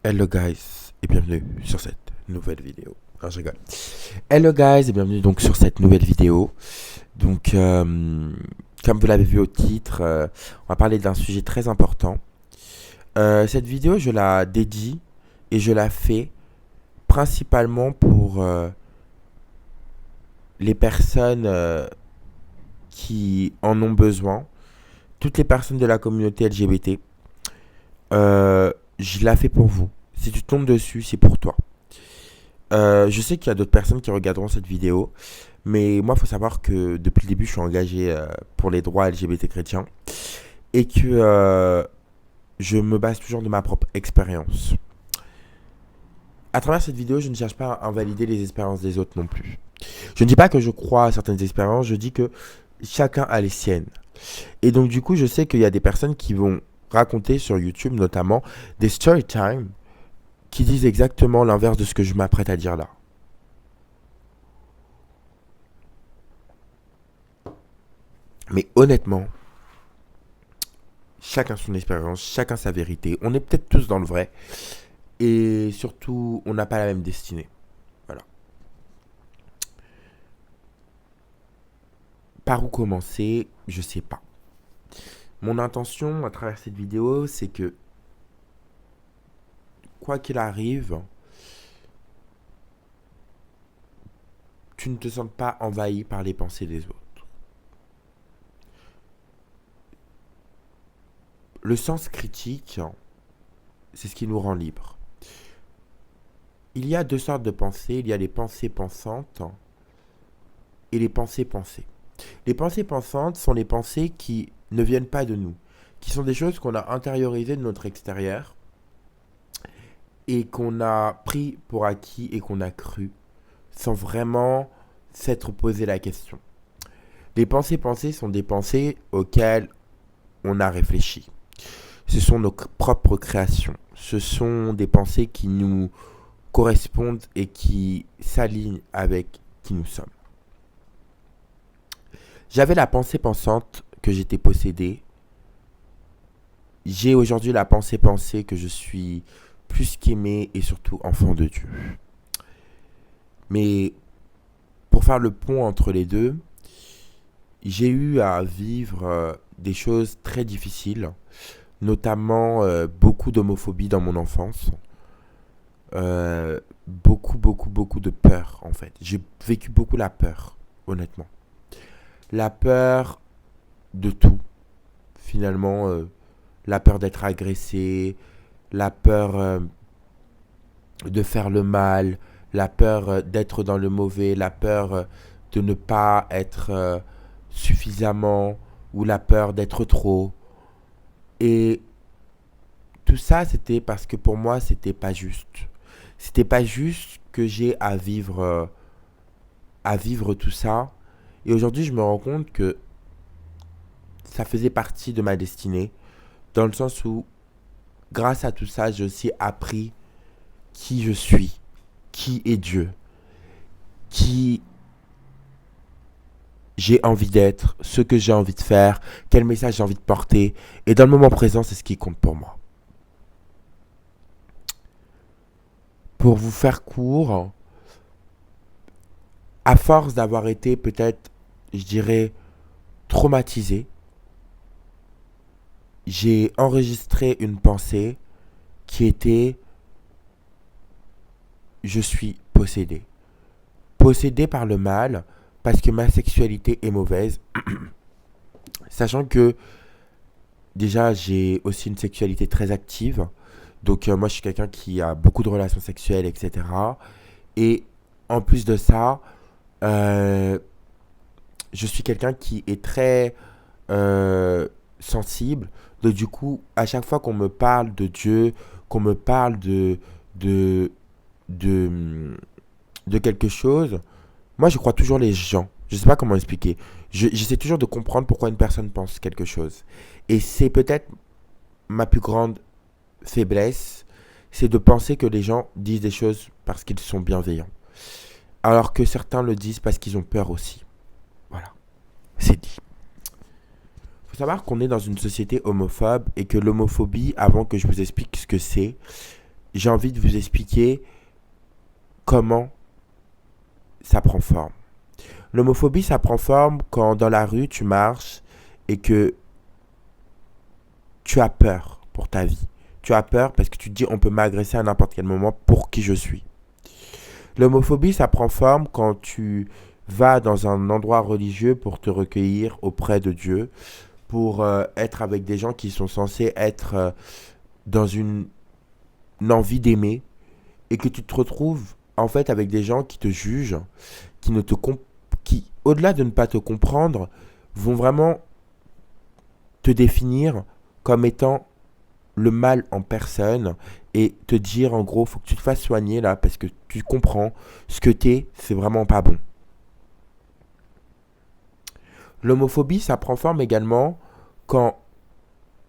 Hello guys et bienvenue sur cette nouvelle vidéo. Non, je rigole. Hello guys et bienvenue donc sur cette nouvelle vidéo. Donc comme vous l'avez vu au titre, on va parler d'un sujet très important. Cette vidéo je la dédie et je la fais principalement pour les personnes qui en ont besoin, toutes les personnes de la communauté LGBT. Je la fais pour vous. Si tu tombes dessus, c'est pour toi. Je sais qu'il y a d'autres personnes qui regarderont cette vidéo, mais moi, il faut savoir que depuis le début, je suis engagé pour les droits LGBT chrétiens et que je me base toujours de ma propre expérience. À travers cette vidéo, je ne cherche pas à invalider les expériences des autres non plus. Je ne dis pas que je crois à certaines expériences, je dis que chacun a les siennes. Et donc, du coup, je sais qu'il y a des personnes qui vont raconter sur YouTube, notamment, des story time qui disent exactement l'inverse de ce que je m'apprête à dire là. Mais honnêtement, chacun son expérience, chacun sa vérité. On est peut-être tous dans le vrai. Et surtout, on n'a pas la même destinée. Voilà. Par où commencer, je sais pas. Mon intention à travers cette vidéo, c'est que, quoi qu'il arrive, tu ne te sens pas envahi par les pensées des autres. Le sens critique, c'est ce qui nous rend libres. Il y a deux sortes de pensées. Il y a les pensées pensantes et les pensées pensées. Les pensées pensantes sont les pensées qui ne viennent pas de nous, qui sont des choses qu'on a intériorisées de notre extérieur et qu'on a pris pour acquis et qu'on a cru sans vraiment s'être posé la question. Les pensées pensées sont des pensées auxquelles on a réfléchi. Ce sont nos propres créations. Ce sont des pensées qui nous correspondent et qui s'alignent avec qui nous sommes. J'avais la pensée pensante que j'étais possédé. J'ai aujourd'hui la pensée pensée que je suis plus qu'aimé et surtout enfant de Dieu. Mais pour faire le pont entre les deux, j'ai eu à vivre des choses très difficiles, notamment beaucoup d'homophobie dans mon enfance. Beaucoup de peur en fait. J'ai vécu beaucoup la peur, honnêtement. La peur de tout, finalement. La peur d'être agressé, la peur de faire le mal, la peur d'être dans le mauvais, la peur de ne pas être suffisamment, ou la peur d'être trop. Et tout ça, c'était parce que pour moi, c'était pas juste. C'était pas juste que j'ai à vivre tout ça. Et aujourd'hui, je me rends compte que ça faisait partie de ma destinée, dans le sens où, grâce à tout ça, j'ai aussi appris qui je suis, qui est Dieu, qui j'ai envie d'être, ce que j'ai envie de faire, quel message j'ai envie de porter. Et dans le moment présent, c'est ce qui compte pour moi. Pour vous faire court, à force d'avoir été peut-être, je dirais, traumatisé, j'ai enregistré une pensée qui était je suis possédé. Possédé par le mal parce que ma sexualité est mauvaise. Sachant que déjà j'ai aussi une sexualité très active. Donc moi je suis quelqu'un qui a beaucoup de relations sexuelles, etc. Et en plus de ça, euh, je suis quelqu'un qui est très sensible. Donc du coup, à chaque fois qu'on me parle de Dieu, qu'on me parle de, de, de quelque chose, moi je crois toujours les gens. Je sais pas comment expliquer. J'essaie toujours de comprendre pourquoi une personne pense quelque chose. Et c'est peut-être ma plus grande faiblesse, c'est de penser que les gens disent des choses parce qu'ils sont bienveillants. Alors que certains le disent parce qu'ils ont peur aussi. Voilà, c'est dit. Il faut savoir qu'on est dans une société homophobe et que l'homophobie, avant que je vous explique ce que j'ai envie de vous expliquer comment ça prend forme. L'homophobie, ça prend forme quand dans la rue, tu marches et que tu as peur pour ta vie. Tu as peur parce que tu te dis on peut m'agresser à n'importe quel moment pour qui je suis. L'homophobie, ça prend forme quand tu vas dans un endroit religieux pour te recueillir auprès de Dieu, pour être avec des gens qui sont censés être dans une envie d'aimer, et que tu te retrouves en fait avec des gens qui te jugent, qui ne te qui, au-delà de ne pas te comprendre, vont vraiment te définir comme étant le mal en personne et te dire en gros faut que tu te fasses soigner là parce que tu comprends ce que t'es, c'est vraiment pas bon. L'homophobie, ça prend forme également quand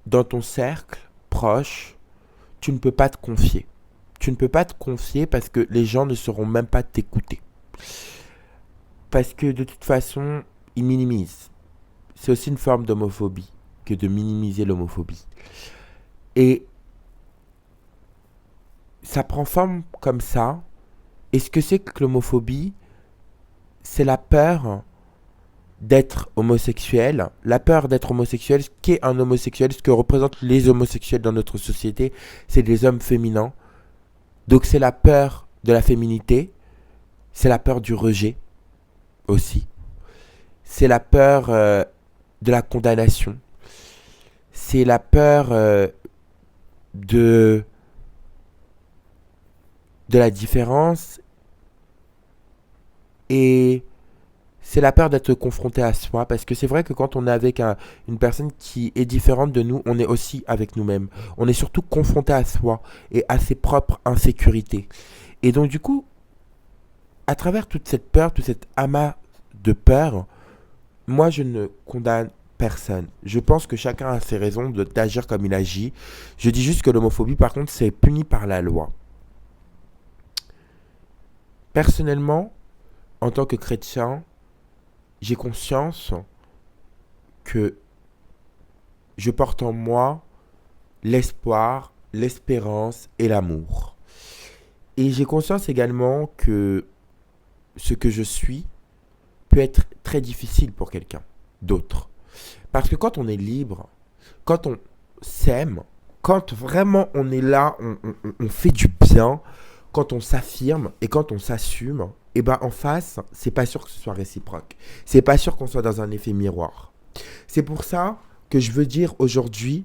dans ton cercle proche, tu ne peux pas te confier. Tu ne peux pas te confier parce que les gens ne sauront même pas t'écouter. Parce que de toute façon, ils minimisent. C'est aussi une forme d'homophobie que de minimiser l'homophobie. Et ça prend forme comme ça. Et ce que c'est que l'homophobie, c'est la peur d'être homosexuel. La peur d'être homosexuel, ce qu'est un homosexuel, ce que représentent les homosexuels dans notre société, c'est des hommes féminins. Donc c'est la peur de la féminité, c'est la peur du rejet aussi. C'est la peur de la condamnation. C'est la peur de la différence. Et c'est la peur d'être confronté à soi. Parce que c'est vrai que quand on est avec une personne qui est différente de nous, on est aussi avec nous-mêmes. On est surtout confronté à soi et à ses propres insécurités. Et donc du coup, à travers toute cette peur, tout cet amas de peur, moi je ne condamne personne. Je pense que chacun a ses raisons d'agir comme il agit. Je dis juste que l'homophobie, par contre, c'est puni par la loi. Personnellement, en tant que chrétien, j'ai conscience que je porte en moi l'espoir, l'espérance et l'amour. Et j'ai conscience également que ce que je suis peut être très difficile pour quelqu'un d'autre. Parce que quand on est libre, quand on s'aime, quand vraiment on est là, on fait du bien, quand on s'affirme et quand on s'assume, et ben en face, c'est pas sûr que ce soit réciproque. C'est pas sûr qu'on soit dans un effet miroir. C'est pour ça que je veux dire aujourd'hui,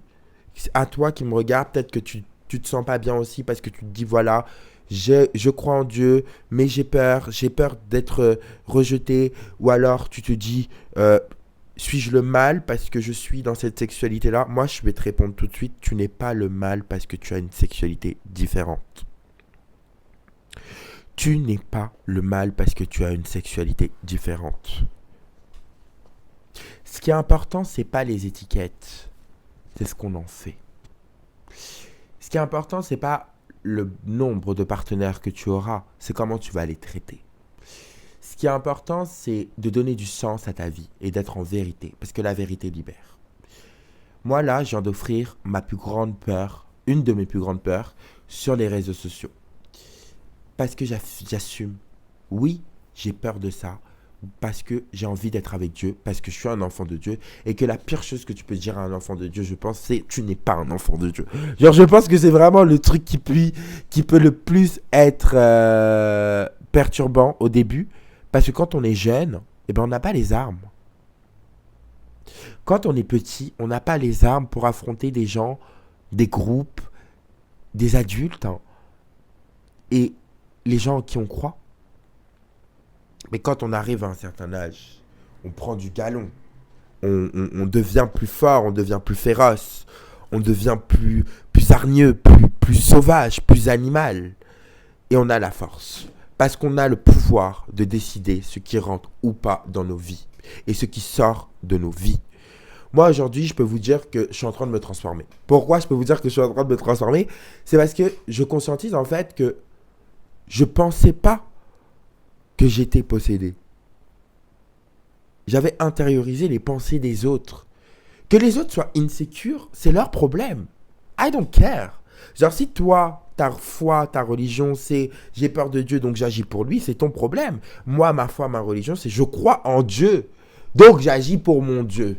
à toi qui me regarde, peut-être que tu te sens pas bien aussi parce que tu te dis voilà, je crois en Dieu, mais j'ai peur d'être rejeté, ou alors tu te dis suis-je le mal parce que je suis dans cette sexualité-là? Moi, je vais te répondre tout de suite, tu n'es pas le mal parce que tu as une sexualité différente. Tu n'es pas le mal parce que tu as une sexualité différente. Ce qui est important, c'est pas les étiquettes, c'est ce qu'on en fait. Ce qui est important, c'est pas le nombre de partenaires que tu auras, c'est comment tu vas les traiter. Ce qui est important, c'est de donner du sens à ta vie et d'être en vérité, parce que la vérité libère. Moi, là, je viens d'offrir ma plus grande peur, une de mes plus grandes peurs, sur les réseaux sociaux. Parce que j'assume. Oui, j'ai peur de ça. Parce que j'ai envie d'être avec Dieu, parce que je suis un enfant de Dieu, et que la pire chose que tu peux dire à un enfant de Dieu, je pense, c'est tu n'es pas un enfant de Dieu. Genre, je pense que c'est vraiment le truc qui peut le plus être perturbant au début, parce que quand on est jeune, eh ben, on n'a pas les armes. Quand on est petit, on n'a pas les armes pour affronter des gens, des groupes, des adultes, hein, et les gens en qui on croit. Mais quand on arrive à un certain âge, on prend du galon. On devient plus fort, on devient plus féroce. On devient plus hargneux, plus sauvage, plus animal. Et on a la force. Parce qu'on a le pouvoir de décider ce qui rentre ou pas dans nos vies. Et ce qui sort de nos vies. Moi, aujourd'hui, je peux vous dire que je suis en train de me transformer. Pourquoi je peux vous dire que je suis en train de me transformer? C'est parce que je conscientise en fait que je pensais pas que j'étais possédé. J'avais intériorisé les pensées des autres. Que les autres soient insécures, c'est leur problème. I don't care. Genre, si toi, ta foi, ta religion, c'est j'ai peur de Dieu, donc j'agis pour lui, c'est ton problème. Moi, ma foi, ma religion, c'est je crois en Dieu, donc j'agis pour mon Dieu.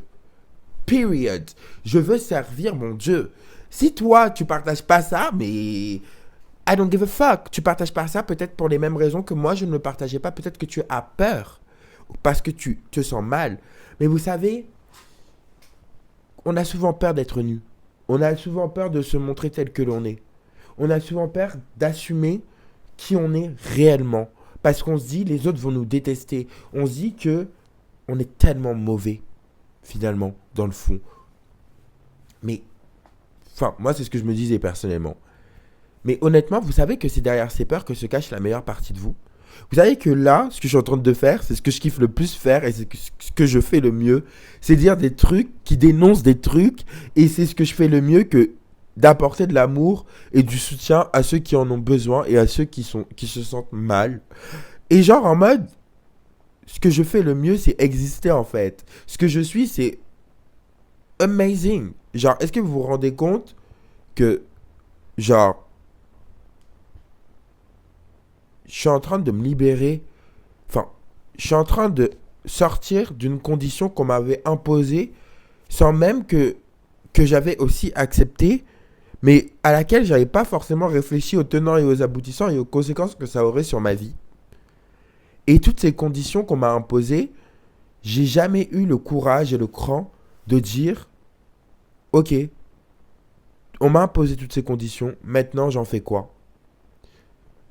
Period. Je veux servir mon Dieu. Si toi, tu partages pas ça, mais I don't give a fuck. Tu partages pas ça peut-être pour les mêmes raisons que moi, je ne le partageais pas. Peut-être que tu as peur parce que tu te sens mal. Mais vous savez, on a souvent peur d'être nu. On a souvent peur de se montrer tel que l'on est. On a souvent peur d'assumer qui on est réellement. Parce qu'on se dit, les autres vont nous détester. On se dit que on est tellement mauvais, finalement, dans le fond. Mais, enfin, moi, c'est ce que je me disais personnellement. Mais honnêtement, vous savez que c'est derrière ces peurs que se cache la meilleure partie de vous. Vous savez que là, ce que je suis en train de faire, c'est ce que je kiffe le plus faire et c'est ce que je fais le mieux. C'est dire des trucs qui dénoncent des trucs et c'est ce que je fais le mieux que d'apporter de l'amour et du soutien à ceux qui en ont besoin et à ceux qui se sentent mal. Et genre en mode, ce que je fais le mieux, c'est exister en fait. Ce que je suis, c'est amazing. Genre, est-ce que vous vous rendez compte que, genre, je suis en train de me libérer. Enfin, je suis en train de sortir d'une condition qu'on m'avait imposée sans même que j'avais aussi accepté, mais à laquelle j'avais pas forcément réfléchi aux tenants et aux aboutissants et aux conséquences que ça aurait sur ma vie. Et toutes ces conditions qu'on m'a imposées, j'ai jamais eu le courage et le cran de dire, ok, on m'a imposé toutes ces conditions, maintenant j'en fais quoi?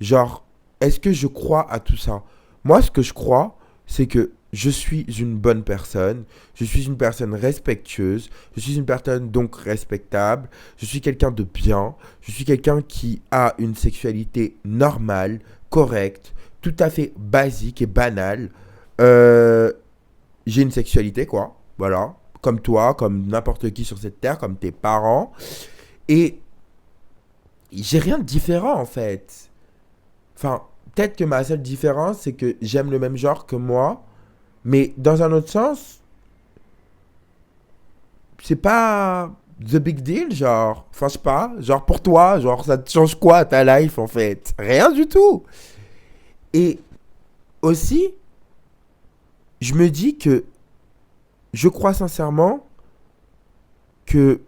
Genre, est-ce que je crois à tout ça? Moi, ce que je crois, c'est que je suis une bonne personne, je suis une personne respectueuse, je suis une personne donc respectable, je suis quelqu'un de bien, je suis quelqu'un qui a une sexualité normale, correcte, tout à fait basique et banale. J'ai une sexualité, quoi, voilà, comme toi, comme n'importe qui sur cette terre, comme tes parents, et j'ai rien de différent en fait. Enfin, peut-être que ma seule différence, c'est que j'aime le même genre que moi. Mais dans un autre sens, c'est pas the big deal, genre. Enfin, je sais pas. Genre, pour toi, genre, ça te change quoi ta life, en fait? Rien du tout. Et aussi, je me dis que je crois sincèrement que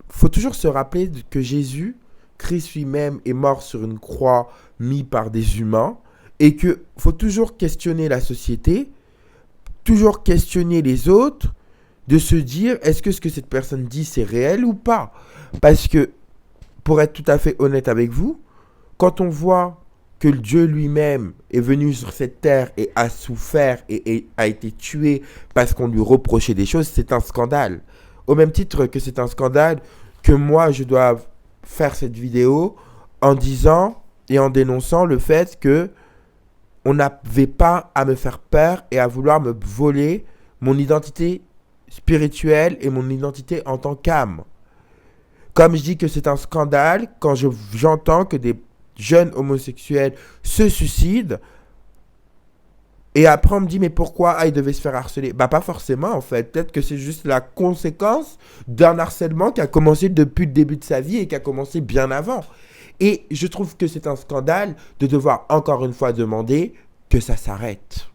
faut toujours se rappeler que Jésus, Christ lui-même, est mort sur une croix mis par des humains et que faut toujours questionner la société, toujours questionner les autres, de se dire est-ce que ce que cette personne dit c'est réel ou pas? Parce que, pour être tout à fait honnête avec vous, quand on voit que Dieu lui-même est venu sur cette terre et a souffert et a été tué parce qu'on lui reprochait des choses, c'est un scandale. Au même titre que c'est un scandale que moi je dois faire cette vidéo en disant et en dénonçant le fait que on n'avait pas à me faire peur et à vouloir me voler mon identité spirituelle et mon identité en tant qu'âme. Comme je dis que c'est un scandale quand j'entends que des jeunes homosexuels se suicident et après on me dit mais pourquoi il devait se faire harceler? Bah pas forcément en fait, peut-être que c'est juste la conséquence d'un harcèlement qui a commencé depuis le début de sa vie et qui a commencé bien avant. Et je trouve que c'est un scandale de devoir encore une fois demander que ça s'arrête.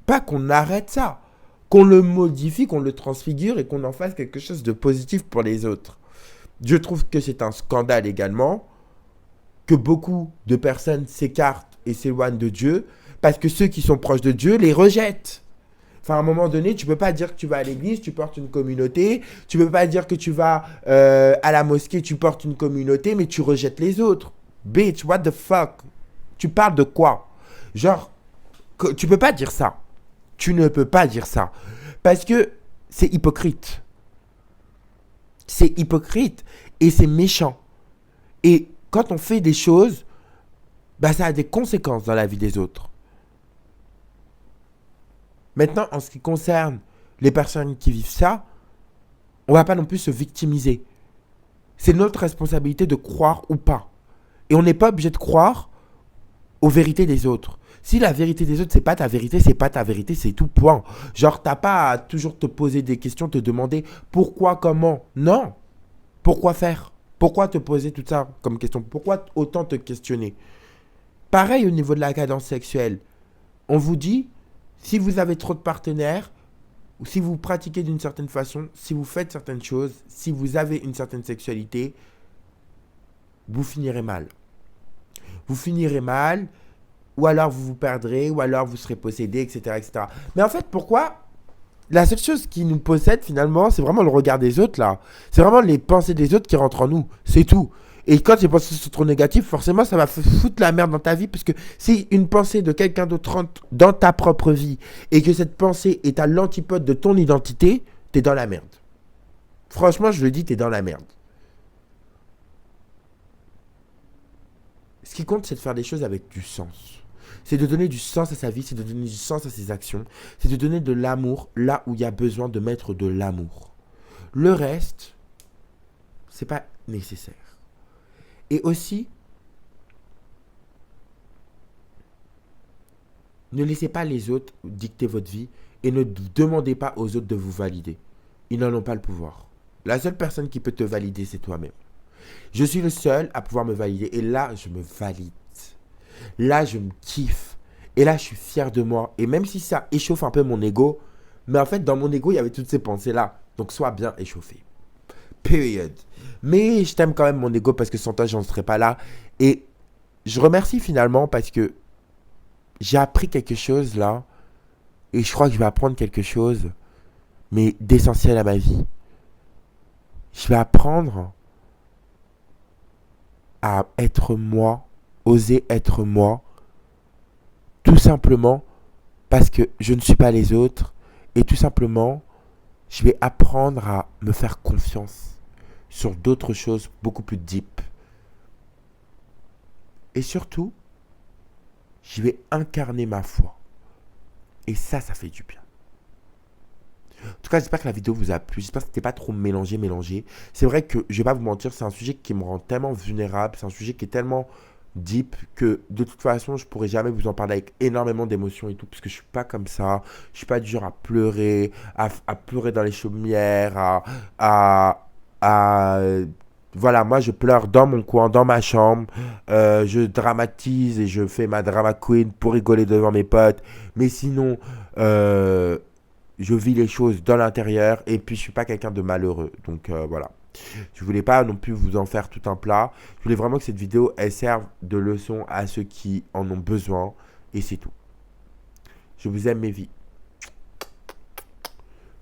Pas qu'on arrête ça, qu'on le modifie, qu'on le transfigure et qu'on en fasse quelque chose de positif pour les autres. Je trouve que c'est un scandale également que beaucoup de personnes s'écartent et s'éloignent de Dieu parce que ceux qui sont proches de Dieu les rejettent. Enfin, à un moment donné, tu peux pas dire que tu vas à l'église, tu portes une communauté. Tu peux pas dire que tu vas à la mosquée, tu portes une communauté, mais tu rejettes les autres. Bitch, what the fuck? Tu parles de quoi? Genre, tu peux pas dire ça. Tu ne peux pas dire ça. Parce que c'est hypocrite. C'est hypocrite et c'est méchant. Et quand on fait des choses, bah, ça a des conséquences dans la vie des autres. Maintenant, en ce qui concerne les personnes qui vivent ça, on ne va pas non plus se victimiser. C'est notre responsabilité de croire ou pas. Et on n'est pas obligé de croire aux vérités des autres. Si la vérité des autres, c'est pas ta vérité, c'est tout, point. Genre, t'as pas à toujours te poser des questions, te demander pourquoi, comment. Non. Pourquoi faire? Pourquoi te poser tout ça comme question? Pourquoi autant te questionner? Pareil au niveau de la cadence sexuelle. On vous dit, si vous avez trop de partenaires, ou si vous pratiquez d'une certaine façon, si vous faites certaines choses, si vous avez une certaine sexualité, vous finirez mal. Vous finirez mal, ou alors vous vous perdrez, ou alors vous serez possédé, etc., etc. Mais en fait, pourquoi la seule chose qui nous possède finalement, c'est vraiment le regard des autres là. C'est vraiment les pensées des autres qui rentrent en nous. C'est tout. Et quand tes pensées sont trop négatives, forcément, ça va foutre la merde dans ta vie. Parce que si une pensée de quelqu'un d'autre rentre dans ta propre vie et que cette pensée est à l'antipode de ton identité, t'es dans la merde. Franchement, je le dis, t'es dans la merde. Ce qui compte, c'est de faire des choses avec du sens. C'est de donner du sens à sa vie, c'est de donner du sens à ses actions, c'est de donner de l'amour là où il y a besoin de mettre de l'amour. Le reste, c'est pas nécessaire. Et aussi, ne laissez pas les autres dicter votre vie et ne demandez pas aux autres de vous valider. Ils n'en ont pas le pouvoir. La seule personne qui peut te valider, c'est toi-même. Je suis le seul à pouvoir me valider et là, je me valide. Là, je me kiffe. Et là, je suis fier de moi. Et même si ça échauffe un peu mon ego, mais en fait, dans mon ego, il y avait toutes ces pensées-là. Donc, sois bien échauffé. Period. Mais je t'aime quand même mon ego parce que sans toi, j'en serais pas là. Et je remercie finalement parce que j'ai appris quelque chose là. Et je crois que je vais apprendre quelque chose, mais d'essentiel à ma vie. Je vais apprendre à être moi, oser être moi, tout simplement parce que je ne suis pas les autres et tout simplement, je vais apprendre à me faire confiance sur d'autres choses beaucoup plus deep. Et surtout, je vais incarner ma foi. Et ça fait du bien. En tout cas, j'espère que la vidéo vous a plu. J'espère que c'était pas trop mélangé. C'est vrai que, je vais pas vous mentir, c'est un sujet qui me rend tellement vulnérable. C'est un sujet qui est tellement deep que, de toute façon, je pourrais jamais vous en parler avec énormément d'émotions et tout. Parce que je suis pas comme ça. Je suis pas du genre à pleurer, à pleurer dans les chaumières, à voilà, moi je pleure dans mon coin, dans ma chambre. Je dramatise et je fais ma drama queen pour rigoler devant mes potes. Mais sinon, je vis les choses dans l'intérieur et puis je suis pas quelqu'un de malheureux. Donc voilà. Je voulais pas non plus vous en faire tout un plat. Je voulais vraiment que cette vidéo elle serve de leçon à ceux qui en ont besoin et c'est tout. Je vous aime mes vies.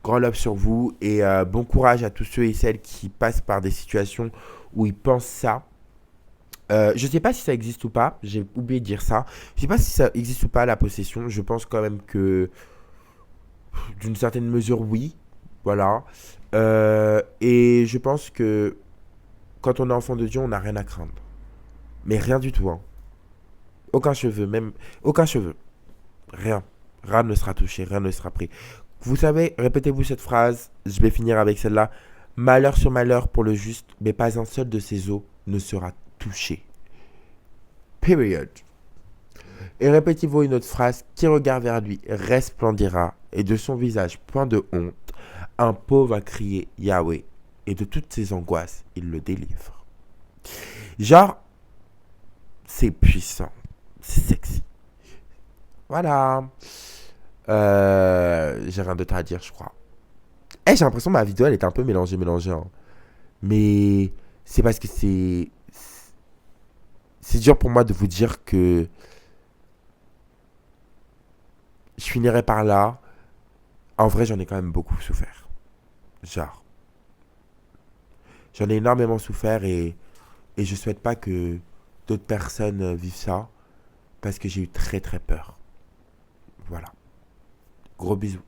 Grand love sur vous et bon courage à tous ceux et celles qui passent par des situations où ils pensent ça. Je sais pas si ça existe ou pas, j'ai oublié de dire ça. Je sais pas si ça existe ou pas la possession. Je pense quand même que d'une certaine mesure, oui. Voilà. Et je pense que quand on est enfant de Dieu, on n'a rien à craindre. Mais rien du tout. Hein. Aucun cheveu, même. Aucun cheveu. Rien. Rien ne sera touché, rien ne sera pris. Vous savez, répétez-vous cette phrase. Je vais finir avec celle-là. Malheur sur malheur pour le juste, mais pas un seul de ses os ne sera touché. Period. Et répétez-vous une autre phrase. Qui regarde vers lui resplendira, et de son visage point de honte. Un pauvre va crier Yahweh, et de toutes ses angoisses, il le délivre. Genre, c'est puissant, c'est sexy. Voilà. J'ai rien d'autre à dire, je crois. J'ai l'impression que ma vidéo, elle est un peu mélangée. Hein. Mais c'est parce que c'est dur pour moi de vous dire que je finirai par là. En vrai, j'en ai quand même beaucoup souffert. Genre. J'en ai énormément souffert et je souhaite pas que d'autres personnes vivent ça parce que j'ai eu très très peur. Voilà. Gros bisous.